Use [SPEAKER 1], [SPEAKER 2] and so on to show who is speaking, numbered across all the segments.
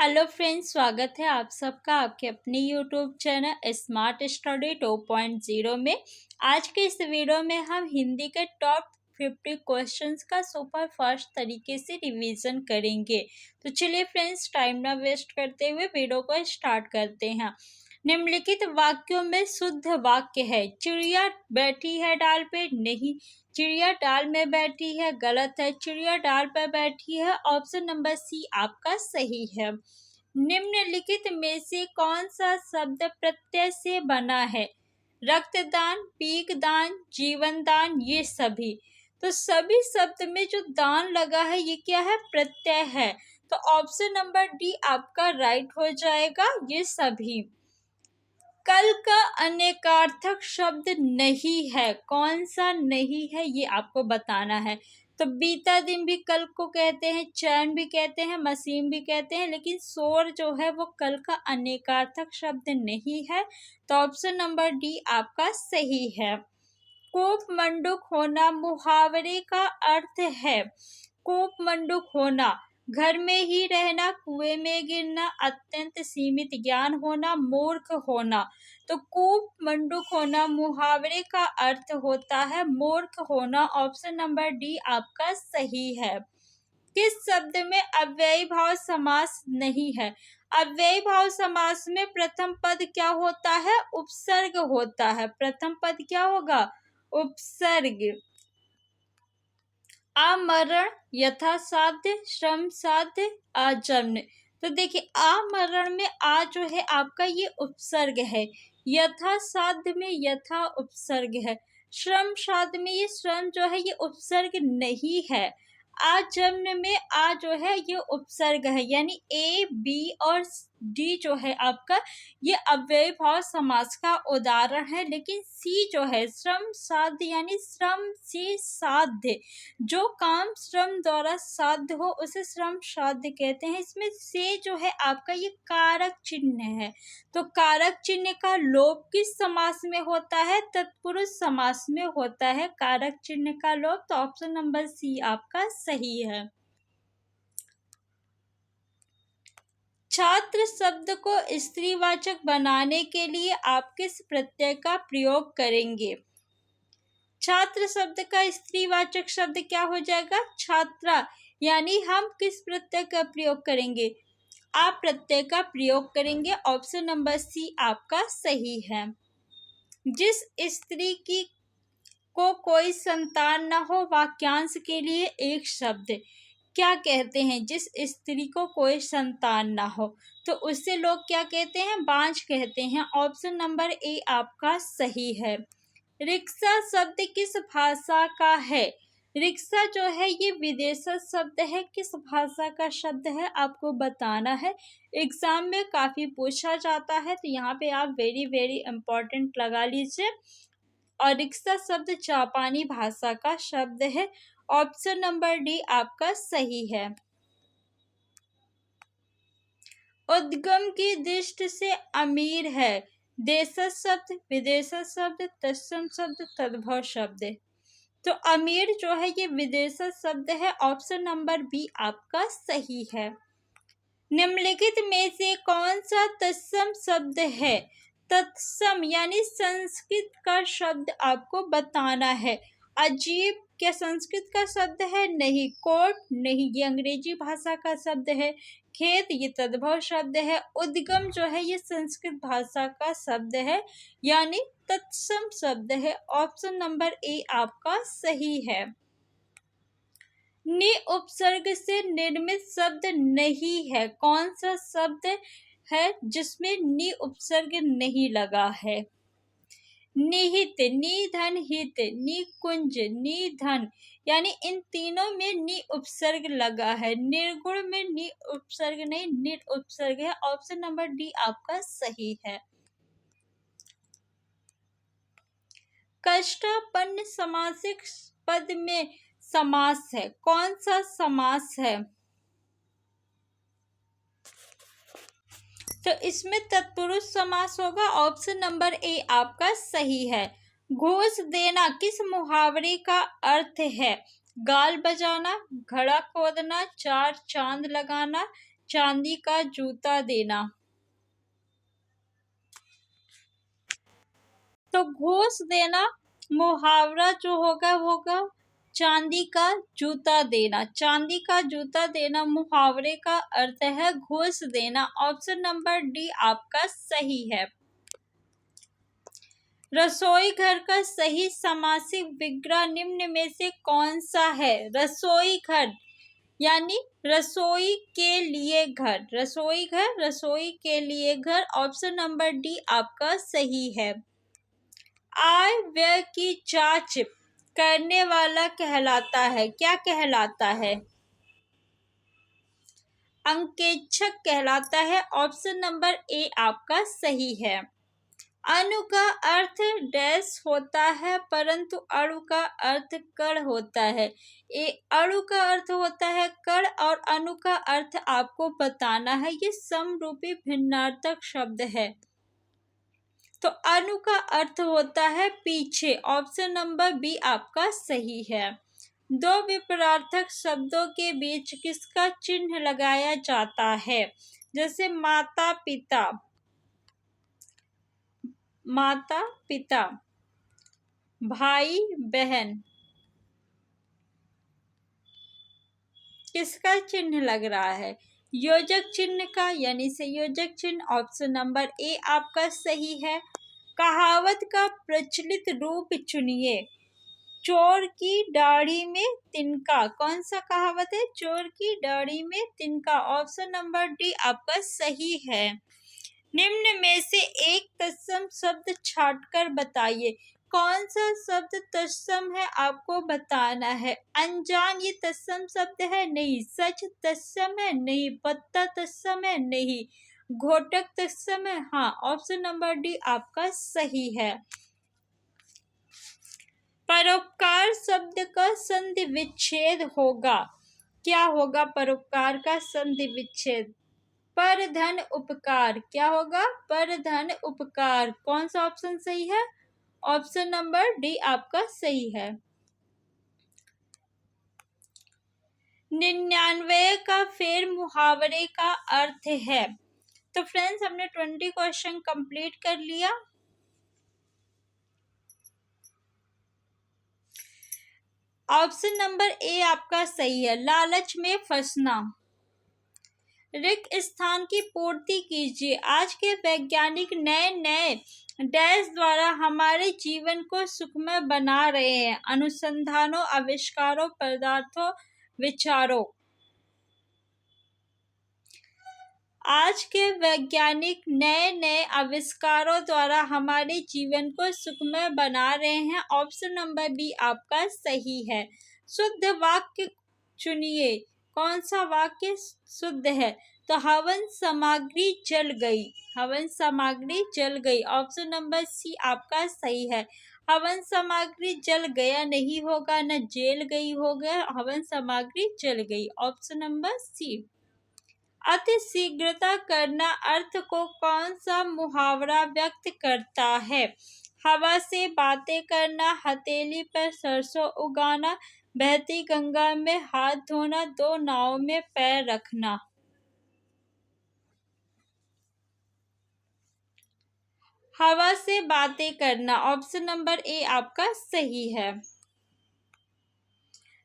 [SPEAKER 1] Hello friends, स्वागत है आप सबका आपके अपने यूट्यूब चैनल स्मार्ट स्टडी 2.0 में। आज के इस वीडियो में हम हिंदी के टॉप 50 क्वेश्चंस का सुपर फास्ट तरीके से रिवीजन करेंगे। तो चलिए फ्रेंड्स, टाइम ना वेस्ट करते हुए वीडियो को स्टार्ट करते हैं। निम्नलिखित वाक्यों में शुद्ध वाक्य है। चिड़िया बैठी है डाल पे, नहीं। चिड़िया डाल में बैठी है, गलत है। चिड़िया डाल पर बैठी है, ऑप्शन नंबर सी आपका सही है। निम्नलिखित में से कौन सा शब्द प्रत्यय से बना है? रक्तदान, पीकदान, जीवन दान, ये सभी। तो सभी शब्द में जो दान लगा है ये क्या है? प्रत्यय है। तो ऑप्शन नंबर डी आपका राइट हो जाएगा, ये सभी। कल का अनेकार्थक शब्द नहीं है, कौन सा नहीं है ये आपको बताना है। तो बीता दिन भी कल को कहते हैं, चैन भी कहते हैं, मशीन भी कहते हैं, लेकिन शोर जो है वो कल का अनेकार्थक शब्द नहीं है। तो ऑप्शन नंबर डी आपका सही है। कोप मंडूक होना मुहावरे का अर्थ है। कोप मंडूक होना, घर में ही रहना, कुएं में गिरना, अत्यंत सीमित ज्ञान होना, मूर्ख होना। तो कूप मंडूक होना मुहावरे का अर्थ होता है मूर्ख होना। ऑप्शन नंबर डी आपका सही है। किस शब्द में अव्ययी भाव समास नहीं है? अव्ययी भाव समास में प्रथम पद क्या होता है? उपसर्ग होता है। प्रथम पद क्या होगा? उपसर्ग। आमरण, यथासाध्य, श्रम साध्य, आजन्म। तो देखिए, आमरण में आ जो है आपका ये उपसर्ग है। यथासाध्य में यथा उपसर्ग है। श्रम साध्य में ये श्रम जो है ये उपसर्ग नहीं है। आजन्म में आ जो है ये उपसर्ग है, यानी ए बी और डी जो है आपका ये अव्ययी भाव समास का उदाहरण है। लेकिन सी जो है श्रम साध्य, यानी श्रम से साध्य, जो काम श्रम द्वारा साध्य हो उसे श्रम साध्य कहते हैं। इसमें से जो है आपका ये कारक चिन्ह है। तो कारक चिन्ह का लोप किस समास में होता है? तत्पुरुष समास में होता है कारक चिन्ह का लोप। तो ऑप्शन नंबर सी आपका सही है। छात्र शब्द को स्त्रीवाचक बनाने के लिए आप किस प्रत्यय का प्रयोग करेंगे? छात्र शब्द का स्त्रीवाचक शब्द क्या हो जाएगा? छात्रा। यानी हम किस प्रत्यय का प्रयोग करेंगे? आप प्रत्यय का प्रयोग करेंगे। ऑप्शन नंबर सी आपका सही है। जिस स्त्री की को कोई संतान न हो, वाक्यांश के लिए एक शब्द क्या कहते हैं? जिस स्त्री को कोई संतान ना हो तो उससे लोग क्या कहते हैं? बांझ कहते हैं। ऑप्शन नंबर ए आपका सही है। रिक्शा शब्द किस भाषा का है? रिक्शा जो है ये विदेशी शब्द है। किस भाषा का शब्द है आपको बताना है। एग्जाम में काफी पूछा जाता है, तो यहाँ पे आप वेरी वेरी इंपॉर्टेंट लगा लीजिए। और रिक्शा शब्द जापानी भाषा का शब्द है। ऑप्शन नंबर डी आपका सही है। उद्गम की दृष्टि से अमीर है। देशज शब्द, विदेशज शब्द, तत्सम शब्द, तद्भव शब्द। तो अमीर जो है ये विदेशज शब्द है। ऑप्शन नंबर बी आपका सही है। निम्नलिखित में से कौन सा तत्सम शब्द है? तत्सम यानी संस्कृत का शब्द आपको बताना है। अजीब क्या संस्कृत का शब्द है? नहीं। कोट नहीं, ये अंग्रेजी भाषा का शब्द है। खेत ये तद्भव शब्द है। उद्गम जो है ये संस्कृत भाषा का शब्द है, यानी तत्सम शब्द है। ऑप्शन नंबर ए आपका सही है। नि उपसर्ग से निर्मित शब्द नहीं है। कौन सा शब्द है जिसमें नि उपसर्ग नहीं लगा है? निहित, निधन हित, निकुंज, निधन, यानी इन तीनों में नि उपसर्ग लगा है। निर्गुण में नि उपसर्ग नहीं, निर उपसर्ग है। ऑप्शन नंबर डी आपका सही है। कष्टापन्न समासिक पद में समास है। कौन सा समास है? तो इसमें तत्पुरुष समास होगा। ऑप्शन नंबर ए आपका सही है। घूस देना किस मुहावरे का अर्थ है? गाल बजाना, घड़ा खोदना, चार चांद लगाना, चांदी का जूता देना। तो घूस देना मुहावरा जो होगा चांदी का जूता देना। चांदी का जूता देना मुहावरे का अर्थ है घूस देना। ऑप्शन नंबर डी आपका सही है। रसोई घर का सही समासिक विग्रह निम्न में से कौन सा है? रसोई घर यानी रसोई के लिए घर, रसोई घर, रसोई के लिए घर। ऑप्शन नंबर डी आपका सही है। आय व्यय की जांच करने वाला कहलाता है, क्या कहलाता है? अंकेक्षक कहलाता है। ऑप्शन नंबर ए आपका सही है। अणु का अर्थ डैश होता है परंतु अणु का अर्थ कण होता है। अणु का अर्थ होता है कण और अणु का अर्थ आपको बताना है। ये समरूपी भिन्नार्थक शब्द है। तो अणु का अर्थ होता है पीछे। ऑप्शन नंबर बी आपका सही है। दो विपरीतार्थक शब्दों के बीच किसका चिन्ह लगाया जाता है? जैसे माता पिता, माता पिता, भाई बहन, किसका चिन्ह लग रहा है? योजक चिन्ह का यानी संयोजक चिन्ह। ऑप्शन नंबर ए आपका सही है। कहावत का प्रचलित रूप चुनिए। चोर की दाढ़ी में तिनका, कौन सा कहावत है? चोर की दाढ़ी में तिनका। ऑप्शन नंबर डी आपका सही है। निम्न में से एक तत्सम शब्द छांटकर बताइए। कौन सा शब्द तत्सम है आपको बताना है। अनजान ये तत्सम शब्द है? नहीं। सच तत्सम है? नहीं। पत्ता तत्सम है? नहीं। घोटक तत्सम है? हाँ। ऑप्शन नंबर डी आपका सही है। परोपकार शब्द का संधि विच्छेद होगा, क्या होगा? परोपकार का संधि विच्छेद पर धन उपकार, क्या होगा? पर धन उपकार। कौन सा ऑप्शन सही है? ऑप्शन नंबर डी आपका सही है। 99 का फेर मुहावरे का अर्थ है। तो फ्रेंड्स हमने 20 क्वेश्चन कंप्लीट कर लिया। ऑप्शन नंबर ए आपका सही है। लालच में फंसना। रिक्त स्थान की पूर्ति कीजिए। आज के वैज्ञानिक नए नए डैश द्वारा हमारे जीवन को सुखमय बना रहे हैं। अनुसंधानों, आविष्कारों, पदार्थों, विचारों। आज के वैज्ञानिक नए नए आविष्कारों द्वारा हमारे जीवन को सुखमय बना रहे हैं। ऑप्शन नंबर बी आपका सही है। शुद्ध वाक्य चुनिए। कौन सा वाक्य शुद्ध है? तो हवन सामग्री जल गई, हवन सामग्री जल गई। ऑप्शन नंबर सी आपका सही है। हवन सामग्री जल गया नहीं होगा, न जेल गई होगा, हवन सामग्री जल गई। Option number C. अति शीघ्रता करना अर्थ को कौन सा मुहावरा व्यक्त करता है? हवा से बातें करना, हथेली पर सरसों उगाना, बहती गंगा में हाथ धोना, दो नाव में पैर रखना। हवा से बातें करना। ऑप्शन नंबर ए आपका सही है।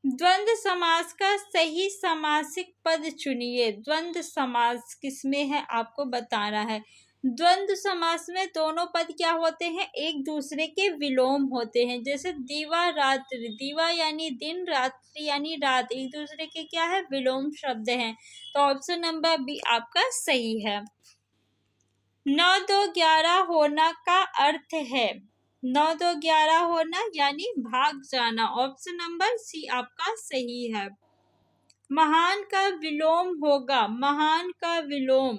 [SPEAKER 1] द्वंद्व समास का सही समासिक पद चुनिए। द्वंद्व समास किसमें है आपको बताना है। द्वंद्व समास में दोनों पद क्या होते हैं? एक दूसरे के विलोम होते हैं। जैसे दीवा रात्रि, दीवा यानी दिन, रात्रि यानी रात, एक दूसरे के क्या है? विलोम शब्द हैं। तो ऑप्शन नंबर बी आपका सही है। 9 2 11 होना का अर्थ है। 9 2 11 होना यानी भाग जाना। ऑप्शन नंबर सी आपका सही है। महान का विलोम होगा, महान का विलोम,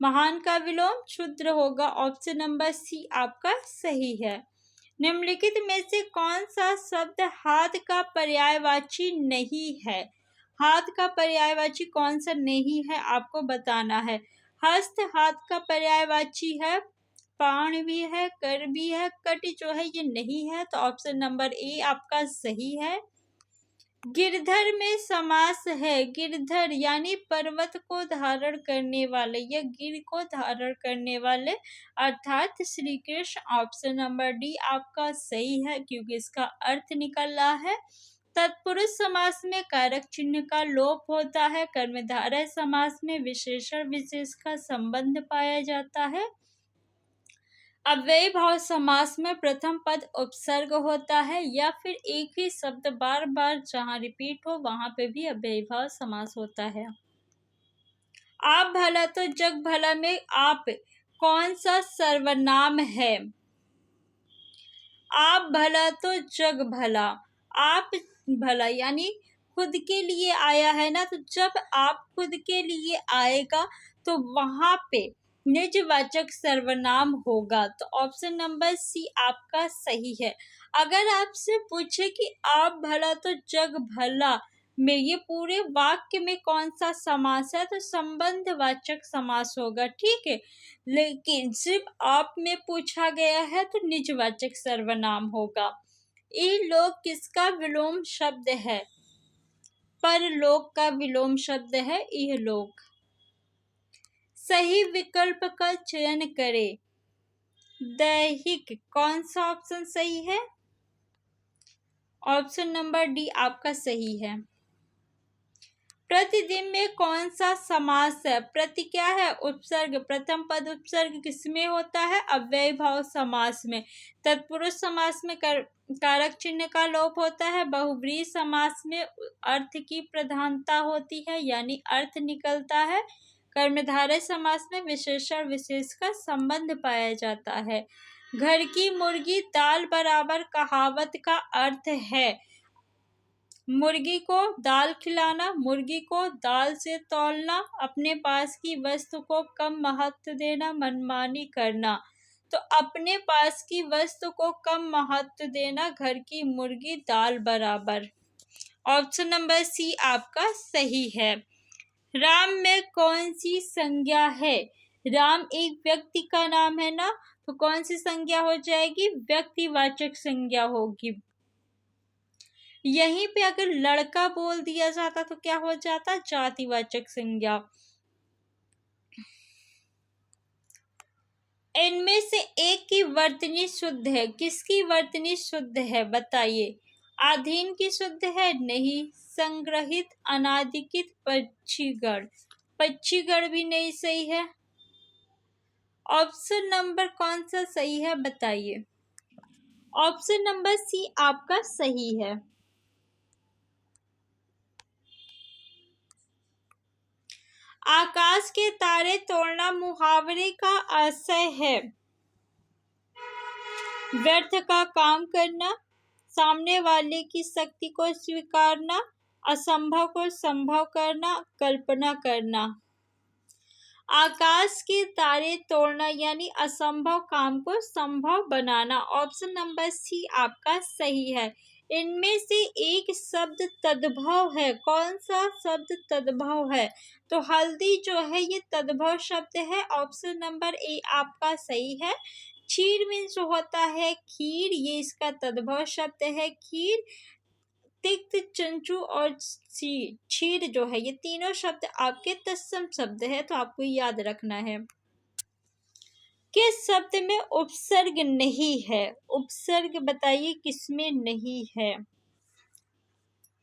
[SPEAKER 1] महान का विलोम क्षुद्र होगा। ऑप्शन नंबर सी आपका सही है। निम्नलिखित में से कौन सा शब्द हाथ का पर्यायवाची नहीं है? हाथ का पर्यायवाची कौन सा नहीं है आपको बताना है। हस्त हाथ का पर्यायवाची है, पाण भी है, कर भी है, कट जो है ये नहीं है। तो ऑप्शन नंबर ए आपका सही है। गिरधर में समास है। गिरधर यानी पर्वत को धारण करने वाले या गिर को धारण करने वाले, अर्थात Shri Krishna. Option number D आपका सही है, क्योंकि इसका अर्थ निकल रहा है। तत्पुरुष समास में कारक चिन्ह का लोप होता है। कर्मधारय समास में विशेषण विशेष का संबंध पाया जाता है। अव्ययी भाव समास में प्रथम पद उपसर्ग होता है, या फिर एक ही शब्द बार बार जहां रिपीट हो वहां पे भी अव्ययी भाव समास होता है। आप भला तो जग भला में आप कौन सा सर्वनाम है? आप भला तो जग भला, आप भला यानी खुद के लिए आया है ना, तो जब आप खुद के लिए आएगा तो वहां पे निजवाचक सर्वनाम होगा। तो ऑप्शन नंबर सी आपका सही है। अगर आपसे पूछे कि आप भला तो जग भला में ये पूरे वाक्य में कौन सा समास है, तो संबंधवाचक समास होगा, ठीक है। लेकिन सिर्फ आप में पूछा गया है तो निजवाचक सर्वनाम होगा। ई लोक किसका विलोम शब्द है? परलोक का विलोम शब्द है यह लोक। सही विकल्प का चयन करें। दैहिक, कौन सा ऑप्शन सही है? ऑप्शन नंबर डी आपका सही है। प्रतिदिन में कौन सा समास है? प्रति क्या है? उपसर्ग। प्रथम पद उपसर्ग किसमें होता है? अव्ययी भाव समास में। तत्पुरुष समास में कारक चिन्ह का लोप होता है। बहुव्रीहि समास में अर्थ की प्रधानता होती है, यानी अर्थ निकलता है। कर्मधारय समास में विशेषण विशेष का संबंध पाया जाता है। घर की मुर्गी दाल बराबर कहावत का अर्थ है मुर्गी को दाल खिलाना, मुर्गी को दाल से तौलना, अपने पास की वस्तु को कम महत्व देना, मनमानी करना। तो अपने पास की वस्तु को कम महत्व देना, घर की मुर्गी दाल बराबर। ऑप्शन नंबर सी आपका सही है। राम में कौन सी संज्ञा है? राम एक व्यक्ति का नाम है ना, तो कौन सी संज्ञा हो जाएगी? व्यक्तिवाचक संज्ञा होगी। यहीं पे अगर लड़का बोल दिया जाता तो क्या हो जाता? जातिवाचक संज्ञा। इनमें से एक की वर्तनी शुद्ध है। किसकी वर्तनी शुद्ध है बताइए? आधीन की शुद्ध है? नहीं। संग्रहित, अनाधिकृत, पक्षीगण। पक्षीगण भी नहीं सही है। ऑप्शन नंबर कौन सा सही है बताइए? ऑप्शन नंबर सी आपका सही है। आकाश के तारे तोड़ना मुहावरे का आशय है व्यर्थ का काम करना, सामने वाले की शक्ति को स्वीकारना, असंभव को संभव करना, कल्पना करना। आकाश के तारे तोड़ना यानी असंभव काम को संभव बनाना। ऑप्शन नंबर सी आपका सही है। इनमें से एक शब्द तद्भव है। कौन सा शब्द तद्भव है? तो हल्दी जो है ये तद्भव शब्द है। ऑप्शन नंबर ए आपका सही है। क्षीर मीन्स जो होता है खीर, ये इसका तद्भव शब्द है खीर। तिक्त, चंचू और क्षीर जो है ये तीनों शब्द आपके तत्सम शब्द है, तो आपको याद रखना है। किस शब्द में उपसर्ग नहीं है? उपसर्ग बताइए किसमें नहीं है?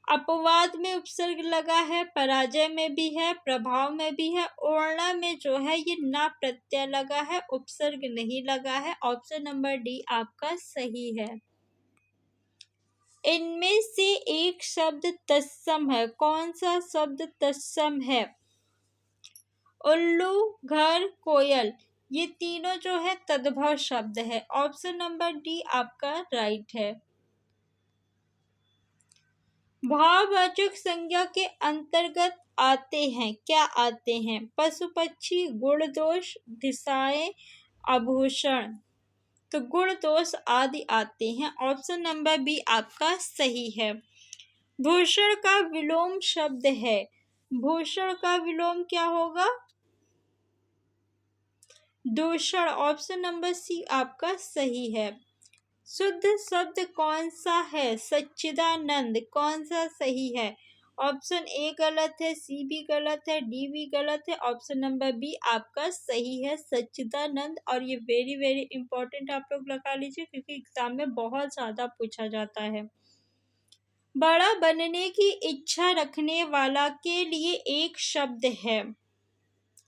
[SPEAKER 1] अपवाद में उपसर्ग लगा है, पराजय में भी है, प्रभाव में भी है, ओढ़ना में जो है ये ना प्रत्यय लगा है, उपसर्ग नहीं लगा है। ऑप्शन नंबर डी आपका सही है। इनमें से एक शब्द तत्सम है। कौन सा शब्द तत्सम है? उल्लू, घर, कोयल, ये तीनों जो है तद्भव शब्द है। ऑप्शन नंबर डी आपका राइट है। भाववाचक संज्ञा के अंतर्गत आते हैं, क्या आते हैं? पशु पक्षी, गुण दोष, दिशाएं, आभूषण। तो गुण दोष आदि आते हैं। ऑप्शन नंबर बी आपका सही है। भूषण का विलोम शब्द है। भूषण का विलोम क्या होगा? दूषण। ऑप्शन नंबर सी आपका सही है। शुद्ध शब्द कौन सा है? सच्चिदानंद। कौन सा सही है? ऑप्शन ए गलत है, सी भी गलत है, डी भी गलत है। ऑप्शन नंबर बी आपका सही है, सच्चिदानंद। और ये वेरी वेरी इंपॉर्टेंट आप लोग लगा लीजिए, क्योंकि एग्जाम में बहुत ज़्यादा पूछा जाता है। बड़ा बनने की इच्छा रखने वाला के लिए एक शब्द है।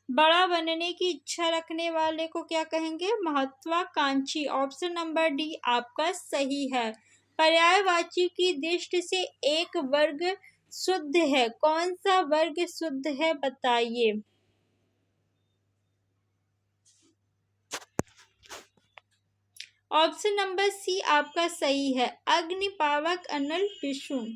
[SPEAKER 1] बड़ा बनने की इच्छा रखने वाले को क्या कहेंगे? महत्वाकांक्षी। ऑप्शन नंबर डी आपका सही है। पर्यायवाची की दृष्टि से एक वर्ग शुद्ध है। कौन सा वर्ग शुद्ध है बताइए? ऑप्शन नंबर सी आपका सही है, अग्निपावक अनल विषुण।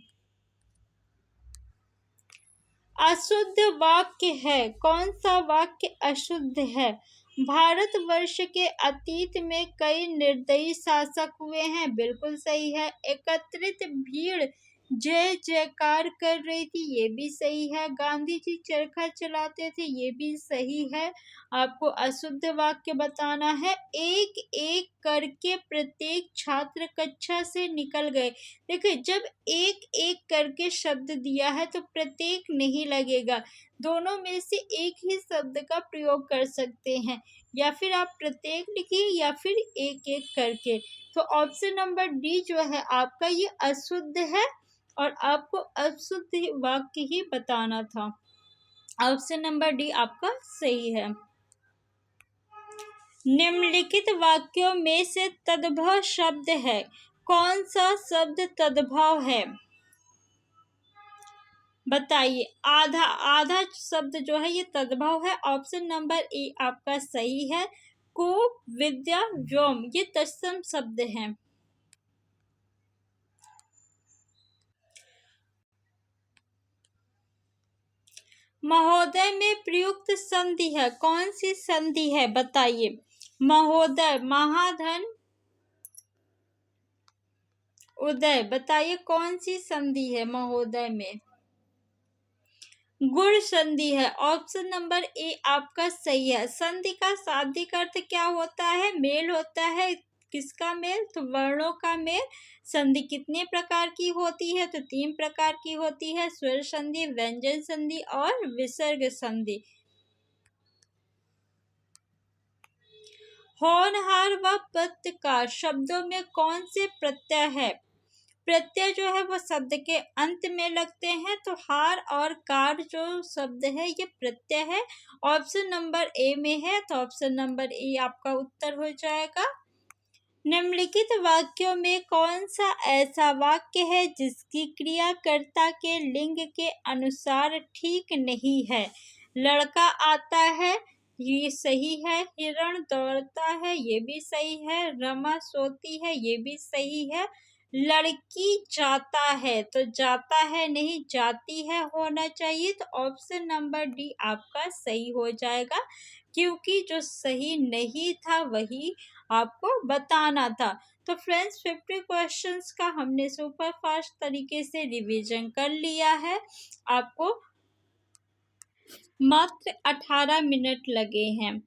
[SPEAKER 1] अशुद्ध वाक्य है। कौन सा वाक्य अशुद्ध है? भारतवर्ष के अतीत में कई निर्दयी शासक हुए हैं। बिल्कुल सही है। एकत्रित भीड़ जय जयकार कर रही थी, ये भी सही है। गांधी जी चरखा चलाते थे, ये भी सही है। आपको अशुद्ध वाक्य बताना है। एक एक करके प्रत्येक छात्र कक्षा से निकल गए। देखिए, जब एक एक करके शब्द दिया है तो प्रत्येक नहीं लगेगा, दोनों में से एक ही शब्द का प्रयोग कर सकते हैं। या फिर आप प्रत्येक लिखिए या फिर एक एक करके। तो ऑप्शन नंबर डी जो है आपका ये अशुद्ध है, और आपको अशुद्ध वाक्य ही बताना था। ऑप्शन नंबर डी आपका सही है। निम्नलिखित वाक्यों में से तद्भव शब्द है। कौन सा शब्द तद्भव है बताइए? आधा आधा शब्द जो है ये तद्भव है। ऑप्शन नंबर ए आपका सही है। को, विद्या, व्योम ये तत्सम शब्द हैं। महोदय में प्रयुक्त संधि है। कौन सी संधि है बताइए? महोदय, महाधन, उदय। बताइए कौन सी संधि है महोदय में? गुण संधि है। ऑप्शन नंबर ए आपका सही है। संधि का शाब्दिक अर्थ क्या होता है? मेल होता है। किसका मेल? तो वर्णों का मेल। संधि कितने प्रकार की होती है? तो 3 प्रकार की होती है, स्वर संधि, व्यंजन संधि और विसर्ग संधि। होनहार व पत्रकार शब्दों में कौन से प्रत्यय है? प्रत्यय जो है वो शब्द के अंत में लगते हैं, तो हार और कार जो शब्द है ये प्रत्यय है। ऑप्शन नंबर ए में है, तो ऑप्शन नंबर ए आपका उत्तर हो जाएगा। निम्नलिखित वाक्यों में कौन सा ऐसा वाक्य है जिसकी क्रियाकर्ता के लिंग के अनुसार ठीक नहीं है? लड़का आता है, ये सही है। हिरण दौड़ता है, ये भी सही है। रमा सोती है, ये भी सही है। लड़की जाता है, तो जाता है नहीं जाती है होना चाहिए। तो ऑप्शन नंबर डी आपका सही हो जाएगा, क्योंकि जो सही नहीं था वही आपको बताना था। तो फ्रेंड्स 50 क्वेश्चंस का हमने सुपर फास्ट तरीके से रिवीजन कर लिया है। आपको मात्र 18 मिनट लगे हैं।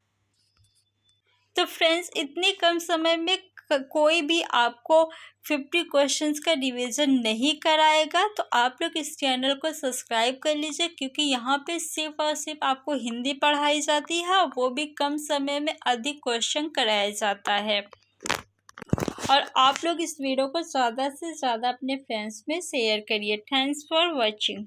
[SPEAKER 1] तो फ्रेंड्स इतने कम समय में कोई भी आपको 50 क्वेश्चंस का रिवीजन नहीं कराएगा, तो आप लोग इस चैनल को सब्सक्राइब कर लीजिए, क्योंकि यहाँ पे सिर्फ और सिर्फ आपको हिंदी पढ़ाई जाती है, वो भी कम समय में अधिक क्वेश्चन कराया जाता है। और आप लोग इस वीडियो को ज़्यादा से ज़्यादा अपने फ्रेंड्स में शेयर करिए। Thanks for watching.